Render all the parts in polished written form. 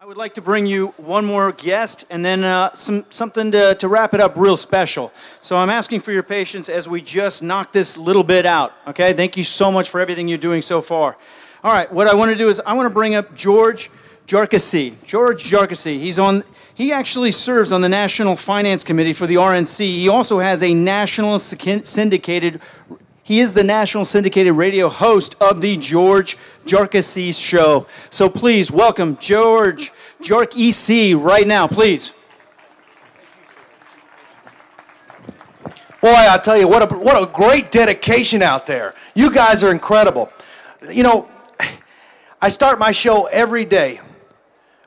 I would like to bring you one more guest and then something to wrap it up real special. So I'm asking for your patience as we just knock this little bit out, okay? Thank you so much for everything you're doing so far. All right, what I want to do is I want to bring up George Jarkesy. George Jarkesy, he actually serves on the National Finance Committee for the RNC. He also has a national syndicated He is the national syndicated radio host of the George Jarkesy Show. So please welcome George Jarkesy right now, please. Boy, I'll tell you, what a great dedication out there. You guys are incredible. You know, I start my show every day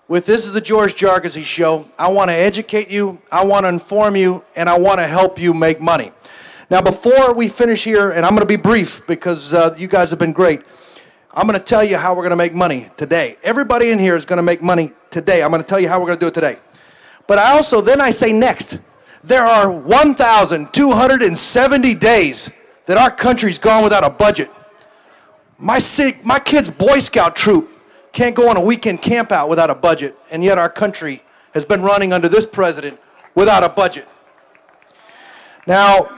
with, this is the George Jarkesy Show. I want to educate you, I want to inform you, and I want to help you make money. Now, before we finish here, and I'm going to be brief because you guys have been great, I'm going to tell you how we're going to make money today. Everybody in here is going to make money today. I'm going to tell you how we're going to do it today. But then I say next. There are 1,270 days that our country's gone without a budget. My kid's Boy Scout troop can't go on a weekend camp out without a budget, and yet our country has been running under this president without a budget. Now,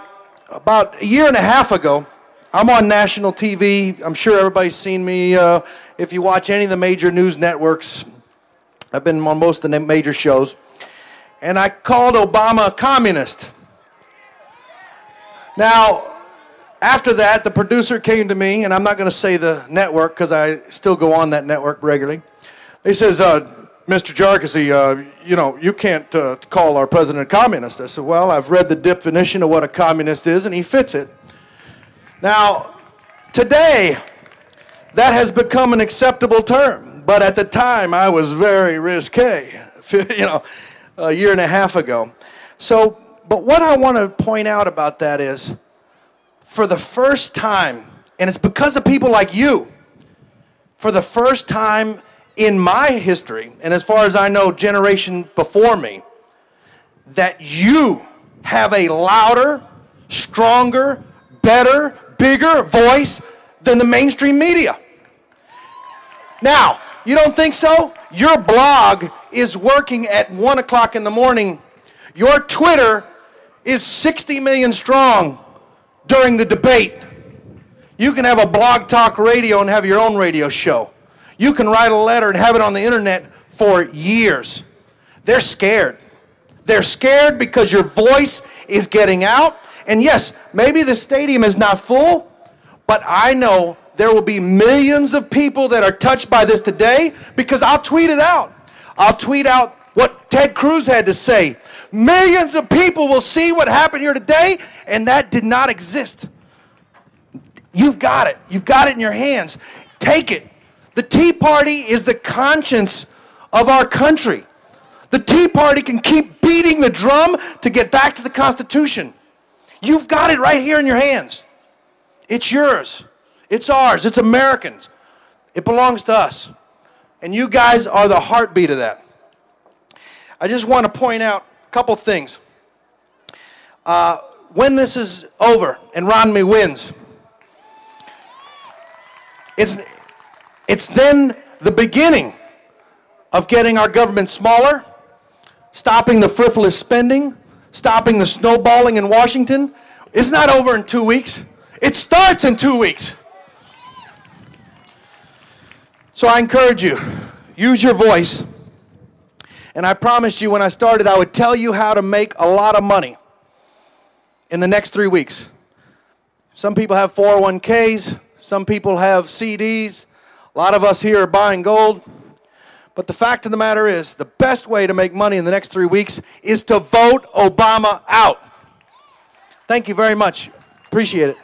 about a year and a half ago, I'm on national TV. I'm sure everybody's seen me. If you watch any of the major news networks, I've been on most of the major shows. And I called Obama a communist. Now, after that, the producer came to me, and I'm not going to say the network because I still go on that network regularly. He says, Mr. Jarkesy, you know, you can't call our president a communist. I said, well, I've read the definition of what a communist is, and he fits it. Now, today, that has become an acceptable term, but at the time, I was very risque, you know, a year and a half ago. So, but what I want to point out about that is, for the first time, and it's because of people like you, for the first time in my history, and as far as I know, generation before me, that you have a louder, stronger, better, bigger voice than the mainstream media. Now, you don't think so? Your blog is working at 1 o'clock in the morning. Your Twitter is 60 million strong during the debate. You can have a blog talk radio and have your own radio show. You can write a letter and have it on the internet for years. They're scared. They're scared because your voice is getting out. And yes, maybe the stadium is not full, but I know there will be millions of people that are touched by this today because I'll tweet it out. I'll tweet out what Ted Cruz had to say. Millions of people will see what happened here today, and that did not exist. You've got it. You've got it in your hands. Take it. The Tea Party is the conscience of our country. The Tea Party can keep beating the drum to get back to the Constitution. You've got it right here in your hands. It's yours. It's ours. It's Americans. It belongs to us. And you guys are the heartbeat of that. I just want to point out a couple things. When this is over and Romney wins, it's then the beginning of getting our government smaller, stopping the frivolous spending, stopping the snowballing in Washington. It's not over in 2 weeks. It starts in 2 weeks. So I encourage you, use your voice. And I promised you when I started I would tell you how to make a lot of money in the next 3 weeks. Some people have 401ks, some people have CDs. A lot of us here are buying gold. But the fact of the matter is, the best way to make money in the next 3 weeks is to vote Obama out. Thank you very much. Appreciate it.